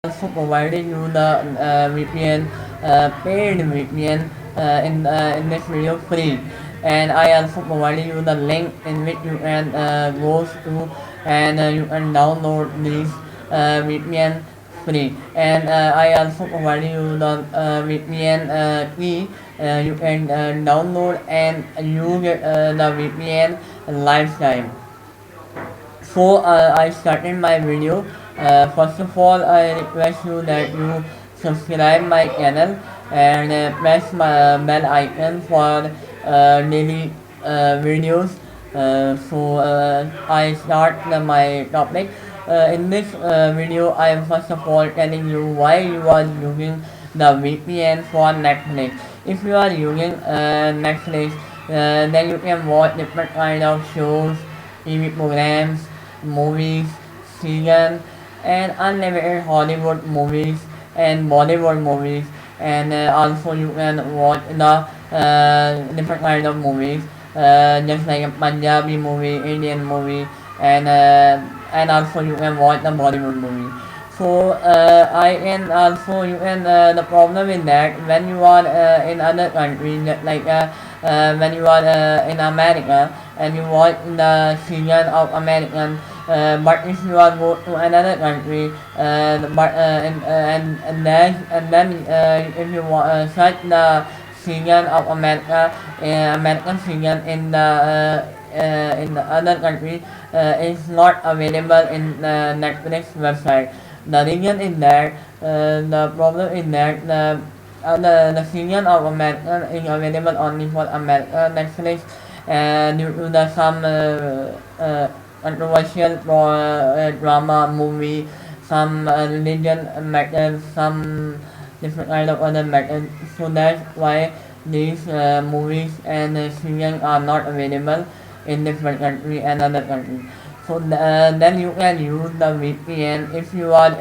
also providing you the VPN, paid VPN in this video free, and I also provided you the link in which you can go to and you can download these VPN free, and I also provided you the VPN key. You can download and use the VPN lifetime. So I started my video. First of all, I request you that you subscribe my channel and press my bell icon for daily videos. I start my topic. In this video, I am first of all telling you why you are using the VPN for Netflix. If you are using Netflix, then you can watch different kind of shows, TV programs, movies, season, and unlimited Hollywood movies and Bollywood movies, and also you can watch the different kind of movies, just like a Punjabi movie, Indian movie, and also you can watch the Bollywood movie. So I can also you can the problem is that when you are in other countries like when you are in America and you watch the season of American, but if you are go to another country, and then if you search the season of America, American season in the other country, is not available in the Netflix website. The reason is that the problem is that the season of American is available only for American Netflix, due to the some controversial drama movie, some religion matters, some different kind of other matters. So that's why these movies and series are not available in different country and other countries. So then you can use the VPN if you are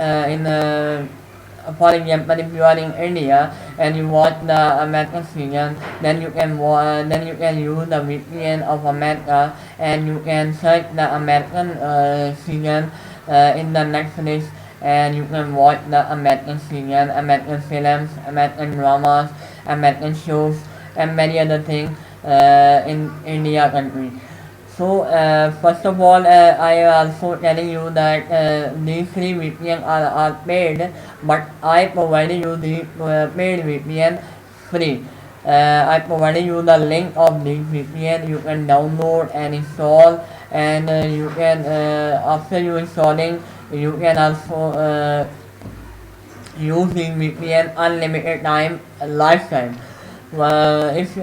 for example, if you are in India and you watch the American season, then you can use the VPN of America and you can search the American season in the Netflix, and you can watch the American season, American films, American dramas, American shows, and many other things in India country. So first of all, I am also telling you that these three VPN are paid, but I provided you the paid VPN free. I provided you the link of this VPN. You can download and install, and you can after you installing, you can also use the VPN unlimited time, lifetime. If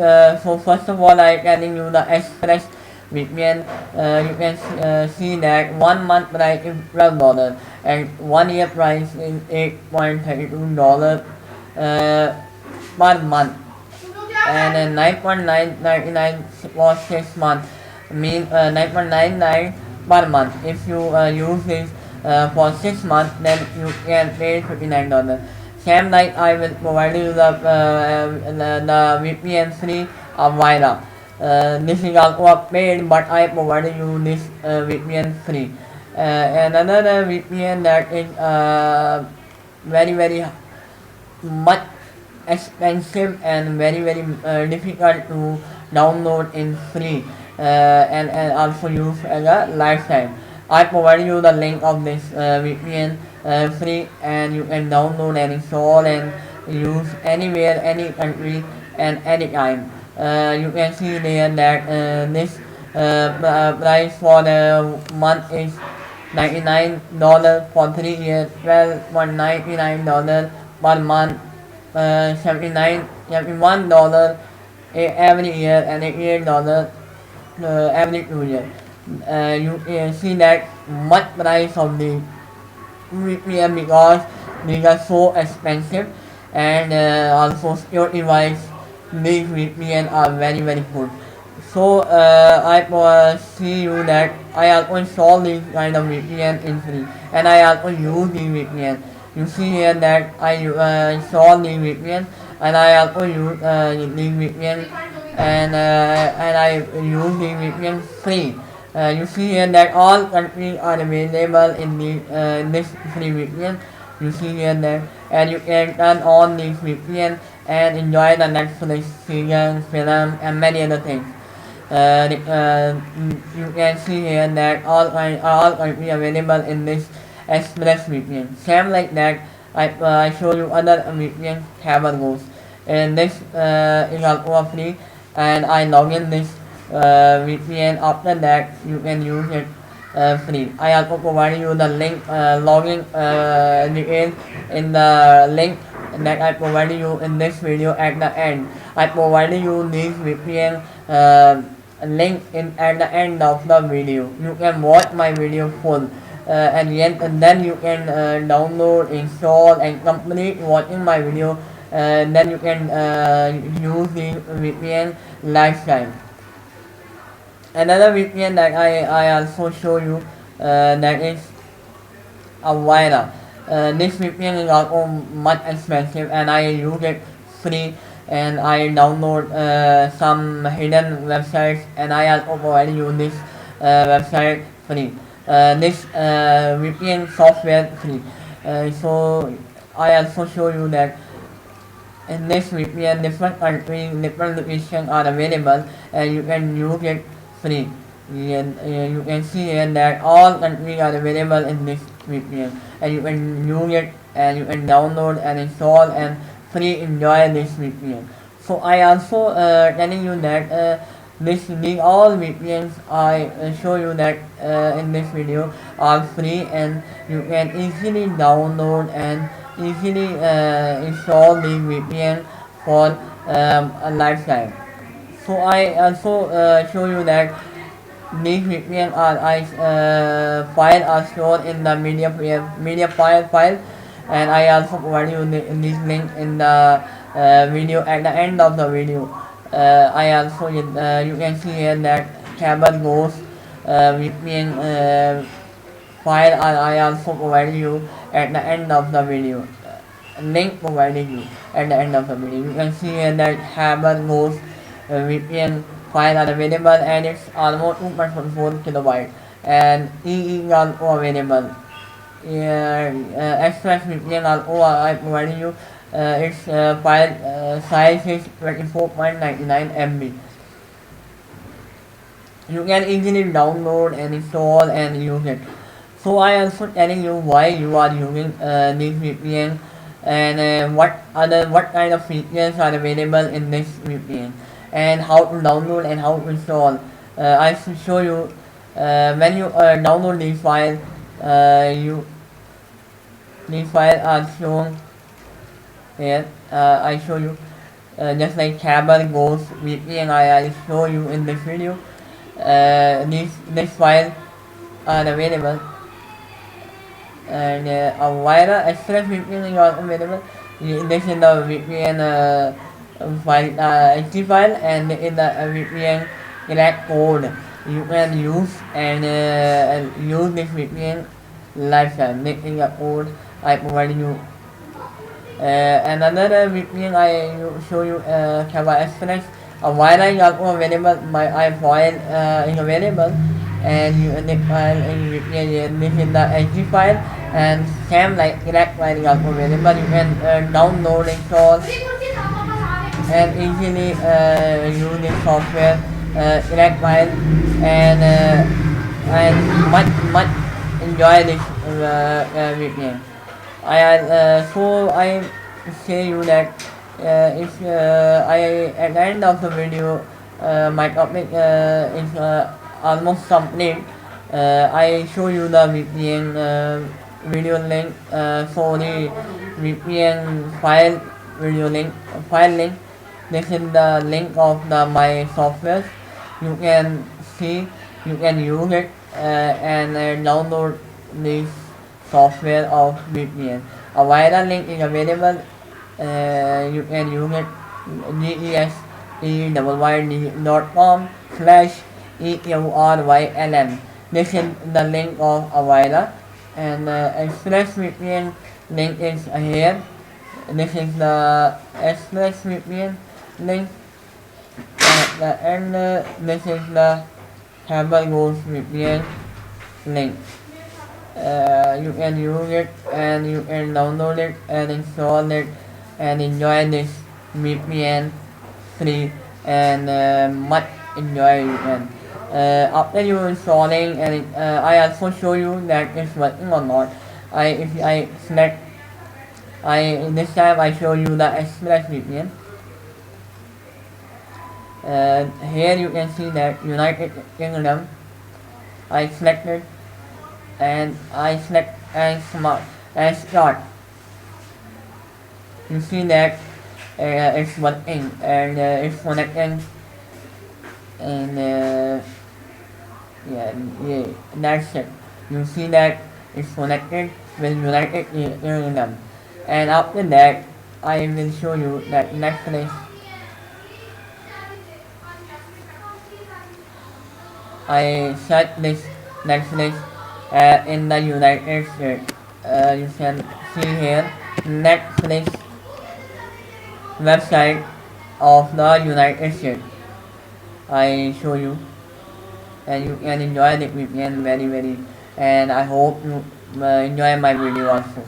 so, first of all, I telling you the express VPN. You can see that 1 month price is $12 and 1 year price is $8.32 per month, and 9.999 for 6 months, mean 9.99 per month. If you use this for 6 months, then you can pay $59. Same like I will provide you the VPN free of Vira. This is also paid, but I provided you this VPN free. Another VPN that is very much expensive and very difficult to download in free, and also use as a lifetime. I provide you the link of this VPN free, and you can download and install and use anywhere, any country, and anytime. You can see there that this price for the month is $99 for 3 years, $12.99 per month, 71 every year, and $88 every 2 years. You can see that much price of the VPN because these are so expensive, and also security wise these VPN are very good. So I see you that I also install this kind of VPN in free, and I also use the VPN. You see here that I install the VPN, and I also use the VPN, and I use the VPN free. You see here that all countries are available in this free VPN. you see here there, and you can turn on this VPN and enjoy the Netflix series, film, and many other things. You can see here that all countries available in this Express VPN. Same like that, I show you other VPN have rules. And this is also free, and I log in this VPN. After that, you can use it free. I also provide you the link, login details in the link that I provided you in this video at the end. I provided you this VPN link at the end of the video. You can watch my video full. And then you can download, install, and complete watching my video. Then you can use the VPN lifetime. Another VPN that I also show you that is Avira. This VPN is also much expensive, and I use it free, and I download some hidden websites, and I also provide you this website free. This VPN software free. So I also show you that in this VPN different countries, different locations are available, and you can use it free. You can see here that all countries are available in this VPN, and you can use it, and you can download and install and free enjoy this VPN. So I also telling you that these all VPNs I show you that in this video are free, and you can easily download and easily install the VPN for a lifetime. So I also show you that these VPN files are stored in the media file, and I also provide you this link in the video at the end of the video. I also you can see here that cable goes VPN file I also provide you at the end of the video. Link provided you at the end of the video. You can see here that Hammer goes VPN file are available, and it's almost 2.4 kilobyte, and EE is also available. Express VPN also I provided you. Its file size is 24.99 MB. You can easily download and install and use it. So I also telling you why you are using this VPN, and what kind of features are available in this VPN, and how to download and how to install. I should show you when you download these files. These files are shown here. I show you just like cable goes VPN. I show you in this video. These files are available, and Avira Express VPN is also available. This is the VPN file, HD file, and in the VPN crack code you can use and use this VPN lifetime. This is the code I provided you. Another VPN I show you Java Express. Avira is also available. My iFile is available, and this file is VPN. This is the HD file, and same like crack file is also available. You can download, install, and easily use this software crack file, and much enjoy this VPN. So I say you that if at the end of the video my topic is almost complete. I show you the VPN video link for the VPN file link. This is the link of my software. You can see, you can use it and download this software of VPN. A Avira link is available. You can use it GESTYD.com/EURYLM. This is the link of Avira, and Express VPN link is here. This is the Express VPN link, and this is the Hammer Ghost VPN link. You can use it and you can download it and install it and enjoy this VPN free and much enjoy you can. After you installing and I also show you that it's working or not. If I select this time I show you the Express VPN. Here you can see that United Kingdom. I selected and I select and smart and start. You see that it's working and it's connecting and yeah, that's it. You see that it's connected with United Kingdom. And after that, I will show you that Netflix. I search this Netflix in the United States. You can see here Netflix website of the United States. I show you and you can enjoy the VPN very and I hope you enjoy my video also.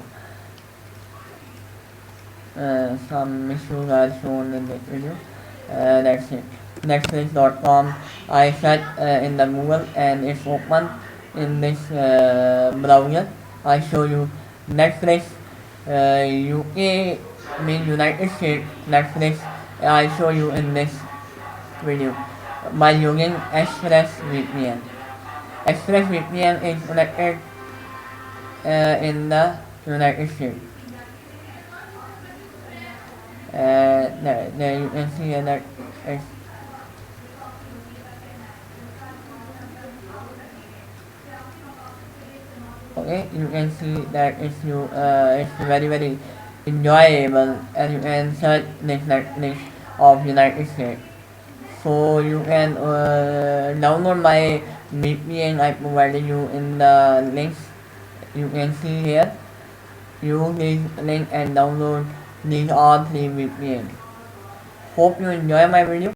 Some issues are shown in this video. That's it. Netflix.com. I search in the Google and it's open in this browser. I show you Netflix UK mean United States Netflix. I show you in this video by using ExpressVPN. ExpressVPN is connected in the United States. There you can see that okay, you can see that it's very enjoyable and you can search this Netflix of United States. So you can download my VPN I provided you in the links. You can see here. Use this link and download these all 3 VPN. Hope you enjoy my video.